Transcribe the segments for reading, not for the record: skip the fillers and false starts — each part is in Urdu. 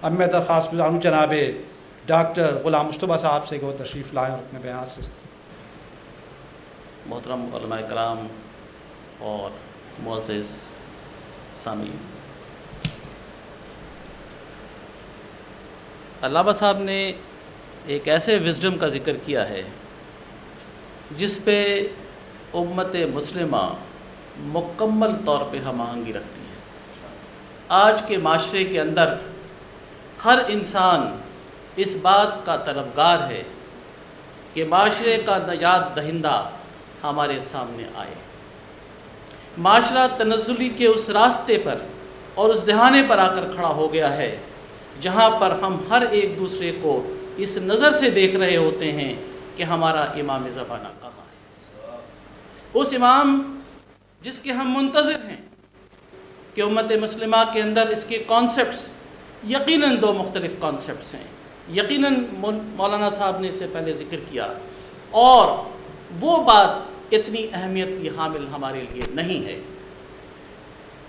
اب میں درخواست گزار ہوں جناب ڈاکٹر غلام مصطفیٰ صاحب سے کہ وہ تشریف لائیں اور اپنے بیان سے. محترم علماء کرام اور معزز سامعین، علامہ صاحب نے ایک ایسے وزڈم کا ذکر کیا ہے جس پہ امت مسلمہ مکمل طور پہ ہم آہنگی رکھتی ہے. آج کے معاشرے کے اندر ہر انسان اس بات کا طلبگار ہے کہ معاشرے کا نجات دہندہ ہمارے سامنے آئے. معاشرہ تنزلی کے اس راستے پر اور اس دہانے پر آ کر کھڑا ہو گیا ہے جہاں پر ہم ہر ایک دوسرے کو اس نظر سے دیکھ رہے ہوتے ہیں کہ ہمارا امام زمانہ کہاں ہے. اس امام جس کے ہم منتظر ہیں کہ امت مسلمہ کے اندر اس کے کانسیپٹس یقیناً دو مختلف کانسیپٹس ہیں. یقیناً مولانا صاحب نے اس سے پہلے ذکر کیا اور وہ بات اتنی اہمیت کی حامل ہمارے لیے نہیں ہے.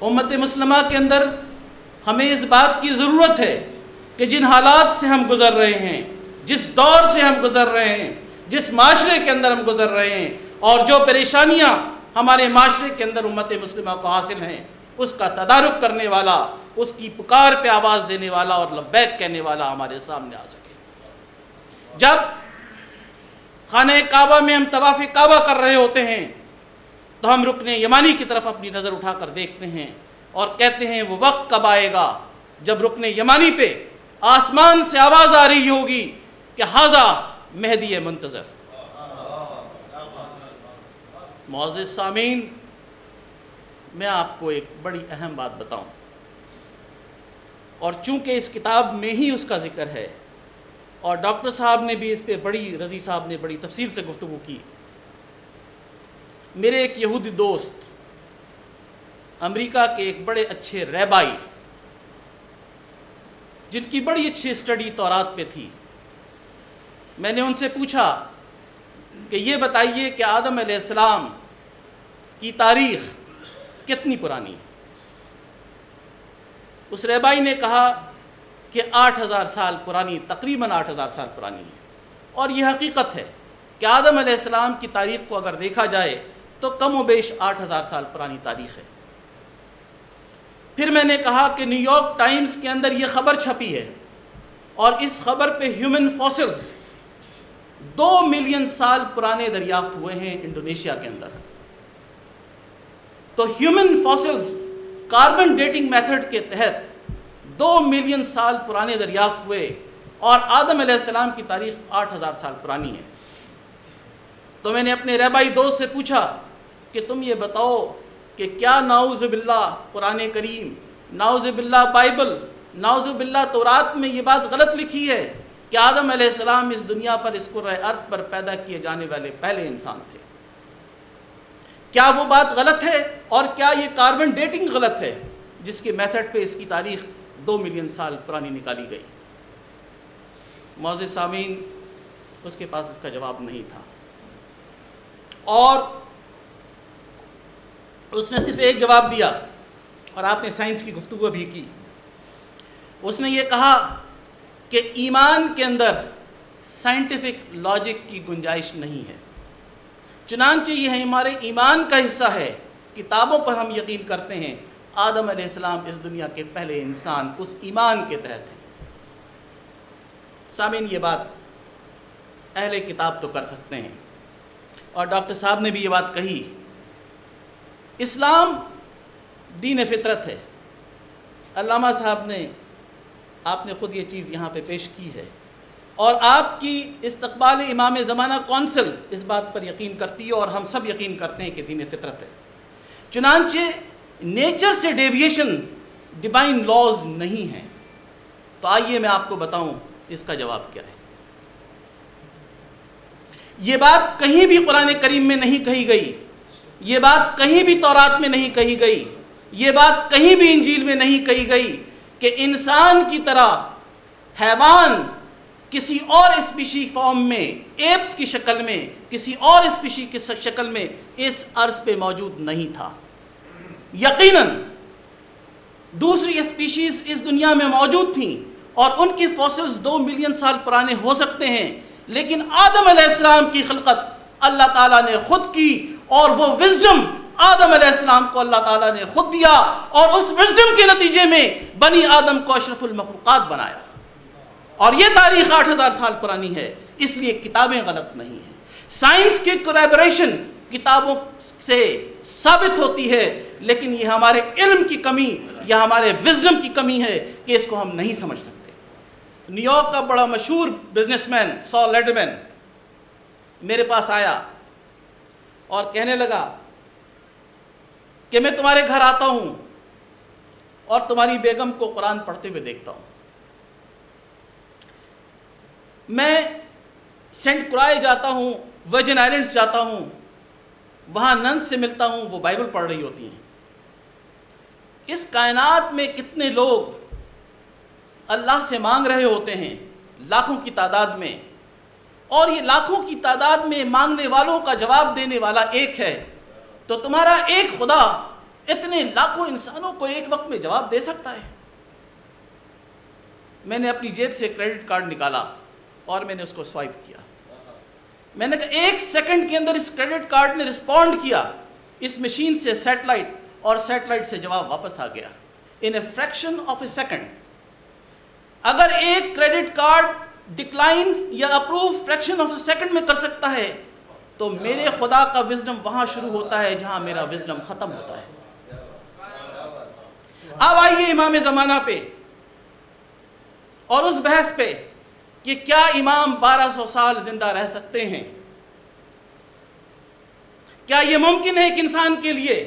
امت مسلمہ کے اندر ہمیں اس بات کی ضرورت ہے کہ جن حالات سے ہم گزر رہے ہیں، جس دور سے ہم گزر رہے ہیں، جس معاشرے کے اندر ہم گزر رہے ہیں اور جو پریشانیاں ہمارے معاشرے کے اندر امت مسلمہ کو حاصل ہیں، اس کا تدارک کرنے والا، اس کی پکار پہ آواز دینے والا اور لبیک کہنے والا ہمارے سامنے آ سکے. جب خانہ کعبہ میں ہم طواف کعبہ کر رہے ہوتے ہیں تو ہم رکن یمانی کی طرف اپنی نظر اٹھا کر دیکھتے ہیں اور کہتے ہیں وہ وقت کب آئے گا جب رکن یمانی پہ آسمان سے آواز آ رہی ہوگی کہ ھذا مہدی منتظر. معزز سامعین، میں آپ کو ایک بڑی اہم بات بتاؤں، اور چونکہ اس کتاب میں ہی اس کا ذکر ہے اور ڈاکٹر صاحب نے بھی اس پہ رضی صاحب نے بڑی تفصیل سے گفتگو کی. میرے ایک یہودی دوست امریکہ کے ایک بڑے اچھے ریبائی جن کی بڑی اچھی اسٹڈی تورات پہ تھی، میں نے ان سے پوچھا کہ یہ بتائیے کہ آدم علیہ السلام کی تاریخ کتنی پرانی ہے. اس ریبائی نے کہا کہ 8000 سال پرانی، تقریباً 8000 سال پرانی ہے. اور یہ حقیقت ہے کہ آدم علیہ السلام کی تاریخ کو اگر دیکھا جائے تو کم و بیش 8000 سال پرانی تاریخ ہے. پھر میں نے کہا کہ نیو یارک ٹائمز کے اندر یہ خبر چھپی ہے اور اس خبر پہ ہیومن فاسلز 2 ملین سال پرانے دریافت ہوئے ہیں انڈونیشیا کے اندر. تو human fossils carbon dating method کے تحت 2 ملین سال پرانے دریافت ہوئے اور آدم علیہ السلام کی تاریخ 8000 سال پرانی ہے. تو میں نے اپنے ریبائی دوست سے پوچھا کہ تم یہ بتاؤ کہ کیا نعوذ باللہ قرآن کریم، نعوذ باللہ بائبل، نعوذ باللہ تورات میں یہ بات غلط لکھی ہے کہ آدم علیہ السلام اس دنیا پر، اس کرۂ ارض پر پیدا کیے جانے والے پہلے انسان تھے؟ کیا وہ بات غلط ہے اور کیا یہ کاربن ڈیٹنگ غلط ہے جس کے میتھڈ پہ اس کی تاریخ 2 ملین سال پرانی نکالی گئی؟ معزز سامعین، اس کے پاس اس کا جواب نہیں تھا اور اس نے صرف ایک جواب دیا، اور آپ نے سائنس کی گفتگو بھی کی. اس نے یہ کہا کہ ایمان کے اندر سائنٹیفک لاجک کی گنجائش نہیں ہے، چنانچہ یہ ہمارے ایمان کا حصہ ہے. کتابوں پر ہم یقین کرتے ہیں، آدم علیہ السلام اس دنیا کے پہلے انسان اس ایمان کے تحت ہیں. سامعین، یہ بات اہل کتاب تو کر سکتے ہیں اور ڈاکٹر صاحب نے بھی یہ بات کہی. اسلام دین فطرت ہے. علامہ صاحب نے، آپ نے خود یہ چیز یہاں پہ پیش کی ہے اور آپ کی استقبال امام زمانہ کونسل اس بات پر یقین کرتی ہے اور ہم سب یقین کرتے ہیں کہ دین فطرت ہے. چنانچہ نیچر سے ڈیویشن ڈیوائن لاز نہیں ہیں. تو آئیے میں آپ کو بتاؤں اس کا جواب کیا ہے. یہ بات کہیں بھی قرآن کریم میں نہیں کہی گئی، یہ بات کہیں بھی تورات میں نہیں کہی گئی، یہ بات کہیں بھی انجیل میں نہیں کہی گئی کہ انسان کی طرح حیوان کسی اور اسپیشی فارم میں، ایپس کی شکل میں، کسی اور اسپیشی کی شکل میں اس عرض پہ موجود نہیں تھا. یقیناً دوسری اسپیشیز اس دنیا میں موجود تھیں اور ان کی فوسلز 2 ملین سال پرانے ہو سکتے ہیں، لیکن آدم علیہ السلام کی خلقت اللہ تعالیٰ نے خود کی، اور وہ وزڈم آدم علیہ السلام کو اللہ تعالیٰ نے خود دیا، اور اس وزڈم کے نتیجے میں بنی آدم کو اشرف المخلوقات بنایا. اور یہ تاریخ 8000 سال پرانی ہے، اس لیے کتابیں غلط نہیں ہیں. سائنس کی کولیبریشن کتابوں سے ثابت ہوتی ہے، لیکن یہ ہمارے علم کی کمی یا ہمارے وزڈم کی کمی ہے کہ اس کو ہم نہیں سمجھ سکتے. نیو یارک کا بڑا مشہور بزنس مین سال لیڈمین میرے پاس آیا اور کہنے لگا کہ میں تمہارے گھر آتا ہوں اور تمہاری بیگم کو قرآن پڑھتے ہوئے دیکھتا ہوں. میں سینٹ کرائے جاتا ہوں، ورجن آئلینڈز جاتا ہوں، وہاں ننس سے ملتا ہوں، وہ بائبل پڑھ رہی ہوتی ہیں. اس کائنات میں کتنے لوگ اللہ سے مانگ رہے ہوتے ہیں، لاکھوں کی تعداد میں، اور یہ لاکھوں کی تعداد میں مانگنے والوں کا جواب دینے والا ایک ہے. تو تمہارا ایک خدا اتنے لاکھوں انسانوں کو ایک وقت میں جواب دے سکتا ہے؟ میں نے اپنی جیب سے کریڈٹ کارڈ نکالا اور میں نے اس کو سوائپ کیا. میں نے کہا 1 سیکنڈ کے اندر اس کریڈٹ کارڈ نے رسپونڈ کیا اس مشین سے سیٹلائٹ، اور سیٹلائٹ سے جواب واپس آ گیا in a fraction of a second. اگر ایک کریڈٹ کارڈ ڈکلائن یا approve fraction of a second میں کر سکتا ہے تو میرے خدا کا وزڈم وہاں شروع ہوتا ہے جہاں میرا وزڈم ختم ہوتا ہے. اب آئیے امام زمانہ پہ اور اس بحث پہ کہ کیا امام 1200 سال زندہ رہ سکتے ہیں. کیا یہ ممکن ہے ایک انسان کے لیے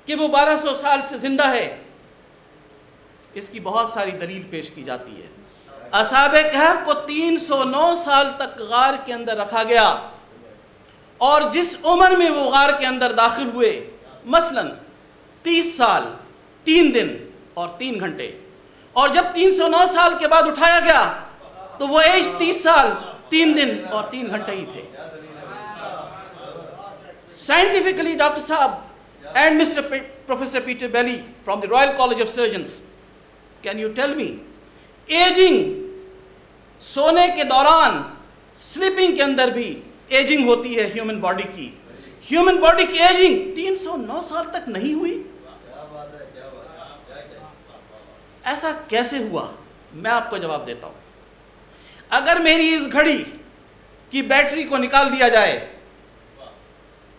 کہ وہ 1200 سال سے زندہ ہے؟ اس کی بہت ساری دلیل پیش کی جاتی ہے. اصحاب کہف کو 309 سال تک غار کے اندر رکھا گیا، اور جس عمر میں وہ غار کے اندر داخل ہوئے، مثلا 30 سال 3 دن اور 3 گھنٹے، اور جب 309 سال کے بعد اٹھایا گیا تو وہ ایج 30 سال 3 دن اور 3 گھنٹے ہی تھے. Scientifically, Dr. Saab and Mr. Professor Peter Belly from the Royal College of Surgeons, can you tell me, aging سونے کے دوران سلیپنگ کے اندر بھی ایجنگ ہوتی ہے ہیومن باڈی کی. ہیومن باڈی کی ایجنگ 309 سال تک نہیں ہوئی. ایسا کیسے ہوا؟ میں آپ کو جواب دیتا ہوں. اگر میری اس گھڑی کی بیٹری کو نکال دیا جائے،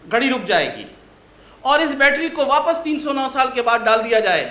گھڑی رک جائے گی، اور اس بیٹری کو واپس 309 سال کے بعد ڈال دیا جائے